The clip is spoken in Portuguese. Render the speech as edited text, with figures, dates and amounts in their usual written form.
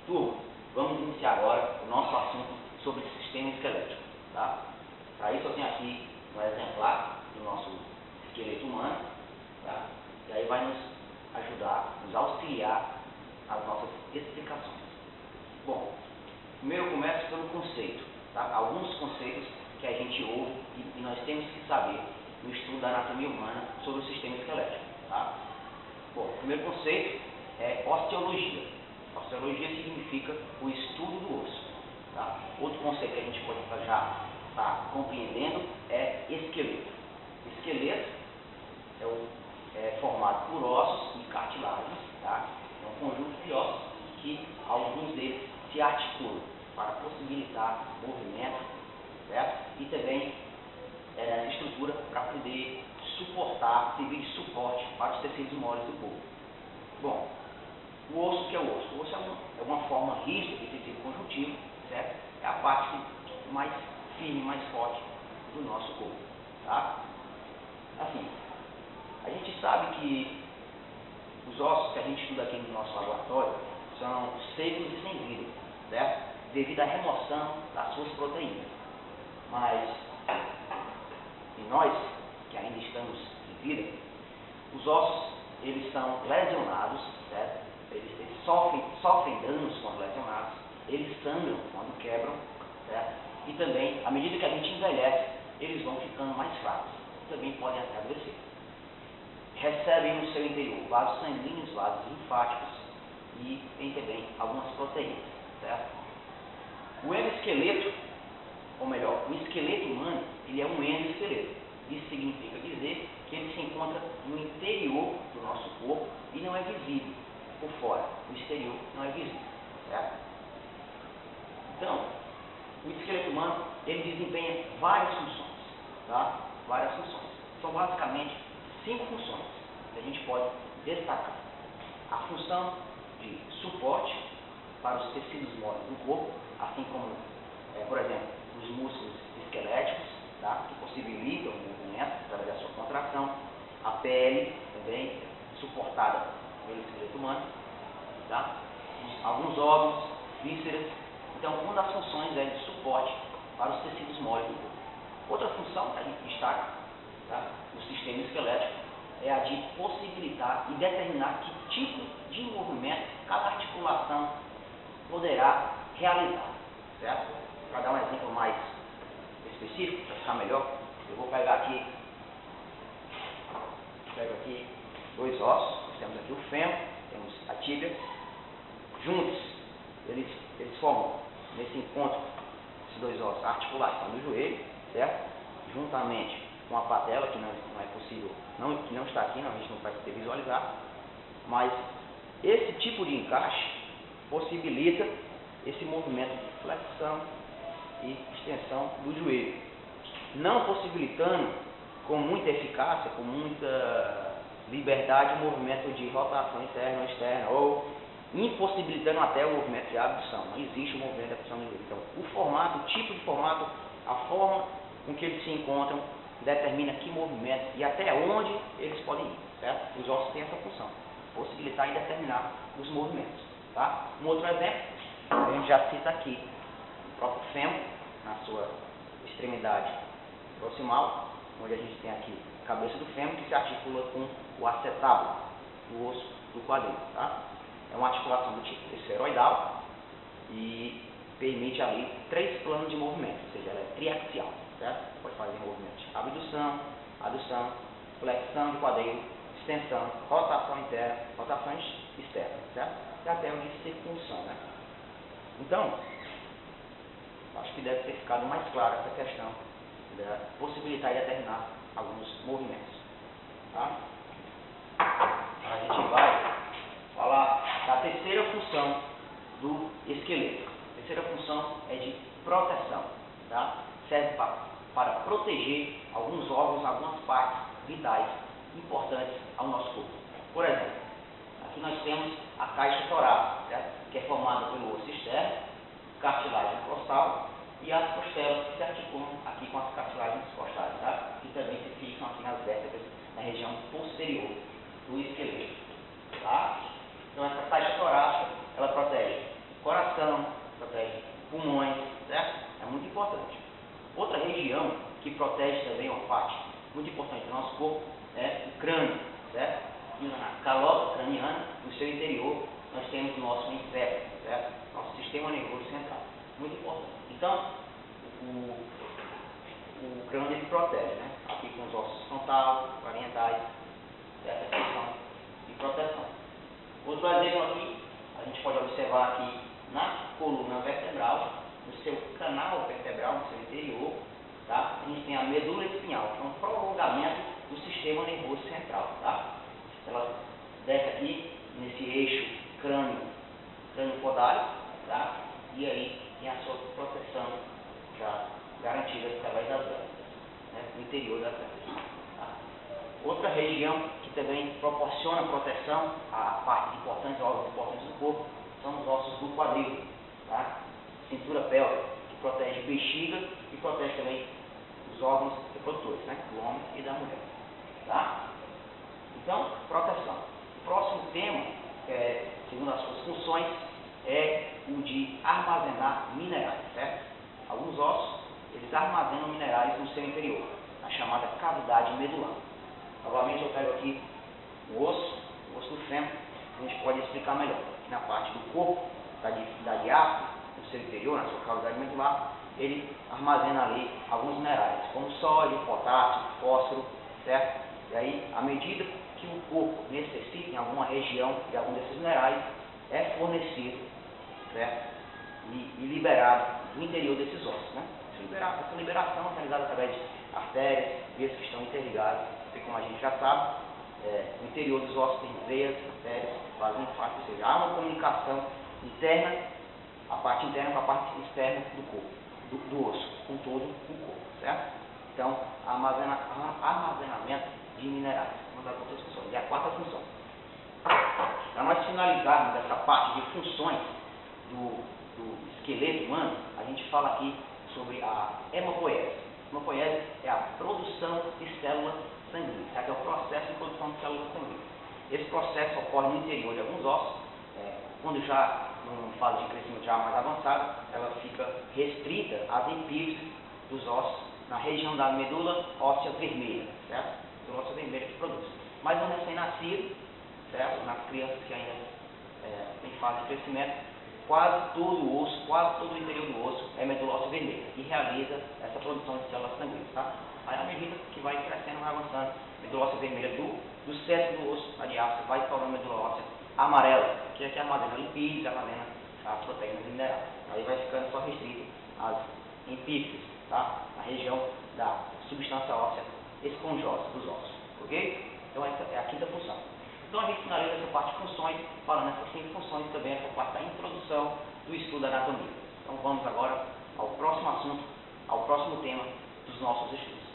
Turma, vamos iniciar agora o nosso assunto sobre sistema esquelético. Tá? Para isso eu tenho aqui um exemplar do nosso esqueleto humano, tá? E aí vai nos ajudar, nos auxiliar nas nossas explicações. Bom, primeiro eu começo pelo conceito, tá? Alguns conceitos que a gente ouve e nós temos que saber no estudo da anatomia humana sobre o sistema esquelético. Tá? Bom, o primeiro conceito é osteologia. Osteologia significa o estudo do osso. Tá? Outro conceito que a gente pode já estar compreendendo é esqueleto. Esqueleto é formado por ossos e cartilagens. Tá? É um conjunto de ossos que alguns deles se articulam para possibilitar movimento, certo? E também essa estrutura para poder suportar, servir de suporte para os tecidos moles do corpo. Bom, o osso, que é o osso? O osso é uma forma rígida de tecido conjuntivo, certo? É a parte mais firme, mais forte do nosso corpo, tá? Assim, a gente sabe que os ossos que a gente estuda aqui no nosso laboratório são secos e sem vida, certo? Devido à remoção das suas proteínas. Mas em nós, que ainda estamos em vida, os ossos, eles são lesionados, certo? Eles sofrem danos quando lesionados, eles sangram quando quebram, certo? E também, à medida que a gente envelhece, eles vão ficando mais fracos, também podem até adoecer. Recebem no seu interior vasos sanguíneos, vasos linfáticos e tem também algumas proteínas, certo? O endoesqueleto, ou melhor, o esqueleto humano, ele é um endoesqueleto. Isso significa dizer que ele se encontra no interior do nosso corpo e não é visível por fora. O exterior não é visível, certo? Então, o esqueleto humano, ele desempenha várias funções, tá? Várias funções. São basicamente 5 funções que a gente pode destacar. A função de suporte para os tecidos moles do corpo, assim como, por exemplo, os músculos esqueléticos, tá? Que possibilitam o movimento através da sua contração. A pele também suportada pelo esqueleto humano, tá? Alguns órgãos, vísceras. Então, uma das funções é de suporte para os tecidos moles do corpo. Outra função que a gente destaca, tá? No sistema esquelético é a de possibilitar e determinar que tipo de movimento cada articulação poderá realizar, certo? Para dar um exemplo mais específico, para ficar melhor, eu vou pegar aqui, dois ossos. Nós temos aqui o fêmur, temos a tíbia. Juntos, eles formam, nesse encontro, esses dois ossos articulares estão no joelho, certo? Juntamente com a patela, que não é possível, que não está aqui, a gente não vai poder visualizar, mas esse tipo de encaixe possibilita esse movimento de flexão e extensão do joelho, não possibilitando com muita eficácia, com muita liberdade o movimento de rotação interna ou externa, ou impossibilitando até o movimento de abdução. Não existe o movimento de abdução do joelho. Então, o formato, o tipo de formato, a forma com que eles se encontram determina que movimento e até onde eles podem ir, certo? Os ossos têm essa função, possibilitar e determinar os movimentos, tá? Um outro exemplo, a gente já cita aqui, o próprio fêmur, na sua extremidade proximal, onde a gente tem aqui a cabeça do fêmur que se articula com o acetábulo, o osso do quadril, tá? É uma articulação do tipo esferoidal e permite ali 3 planos de movimento, ou seja, ela é triaxial, certo? Pode fazer movimentos de abdução, adução, flexão de quadril, extensão, rotação interna, rotações externas, certo? E até o de circunção, né? Então, acho que deve ter ficado mais clara essa questão de possibilitar e determinar alguns movimentos, tá? A gente vai falar da terceira função do esqueleto. A terceira função é de proteção, tá? Serve para proteger alguns órgãos, algumas partes vitais importantes ao nosso corpo. Por exemplo, aqui nós temos a caixa torácica, certo? Que é formada pelo osso externo, cartilagem costal e as costelas que se articulam aqui com as cartilagens costais, tá? Que também se fixam aqui nas vértebras, na região posterior do esqueleto, tá? Então essa caixa torácica, ela protege o coração, coração, protege pulmões, certo? É muito importante. Outra região que protege também uma parte muito importante do nosso corpo é o crânio, certo? E na calota craniana, no seu interior, nós temos o nosso encéfalo, certo? Nosso sistema nervoso central. Muito importante. Então, o crânio ele protege, né? Aqui com os ossos frontal, parietais, certo? Aqui são de proteção. Outro exemplo aqui, a gente pode observar aqui na coluna vertebral, no seu canal vertebral, no seu interior, tá? A gente tem a medula espinhal, que é um prolongamento do sistema nervoso central, tá? Ela desce aqui nesse eixo crânio-podário, tá? E aí tem a sua proteção já garantida através das vértebras, né? No interior das vértebras. Tá? Outra região que também proporciona proteção a partes importantes, órgãos importantes do corpo, são os ossos do quadril, tá? Cintura pélvica, que protege bexiga e protege também os órgãos reprodutores, né? Do homem e da mulher. Tá? Então, proteção. O próximo tema, segundo as suas funções, é o de armazenar minerais, certo? Alguns ossos, eles armazenam minerais no seu interior, na chamada cavidade medular. Novamente eu pego aqui o osso do fêmur, a gente pode explicar melhor. Aqui na parte do corpo, da diástase, no seu interior, na sua cavidade medular, ele armazena ali alguns minerais, como sódio, potássio, fósforo, certo? E aí, à medida que o corpo necessita em alguma região de algum desses minerais, é fornecido, certo? E liberado do interior desses ossos, né? Essa liberação é realizada através de artérias, veias que estão interligadas, porque como a gente já sabe, no interior dos ossos tem veias, artérias, vasos linfáticos, ou seja, há uma comunicação interna, a parte interna com a parte externa do corpo, do osso, com todo o corpo, certo? Então, armazenamento de minerais, uma das outras funções, é a quarta função. Para nós finalizarmos essa parte de funções do esqueleto humano, a gente fala aqui sobre a hemopoiese. A hemopoiese é a produção de células sanguíneas, que é o processo de produção de células sanguíneas. Esse processo ocorre no interior de alguns ossos, quando já numa fase de crescimento já mais avançada, ela fica restrita às epífises dos ossos na região da medula óssea vermelha, certo? Medula óssea vermelha que produz. Mas no recém-nascido, certo? Nas crianças que ainda em fase de crescimento, quase todo o osso, quase todo o interior do osso é medula óssea vermelha e realiza essa produção de células sanguíneas, tá? Aí à medida que vai crescendo, vai avançando, a medula óssea vermelha do centro do osso, a diástase, vai tornando medula óssea amarela, que é que armazena lipídios, armazena as proteínas e minerais. Aí vai ficando só restrito às epífises, tá? Na região da substância óssea esponjosa dos ossos, ok? Então essa é a quinta função. Então a gente finaliza essa parte de funções, falando essas 5 funções também, essa parte da introdução do estudo da anatomia. Então vamos agora ao próximo assunto, ao próximo tema dos nossos estudos.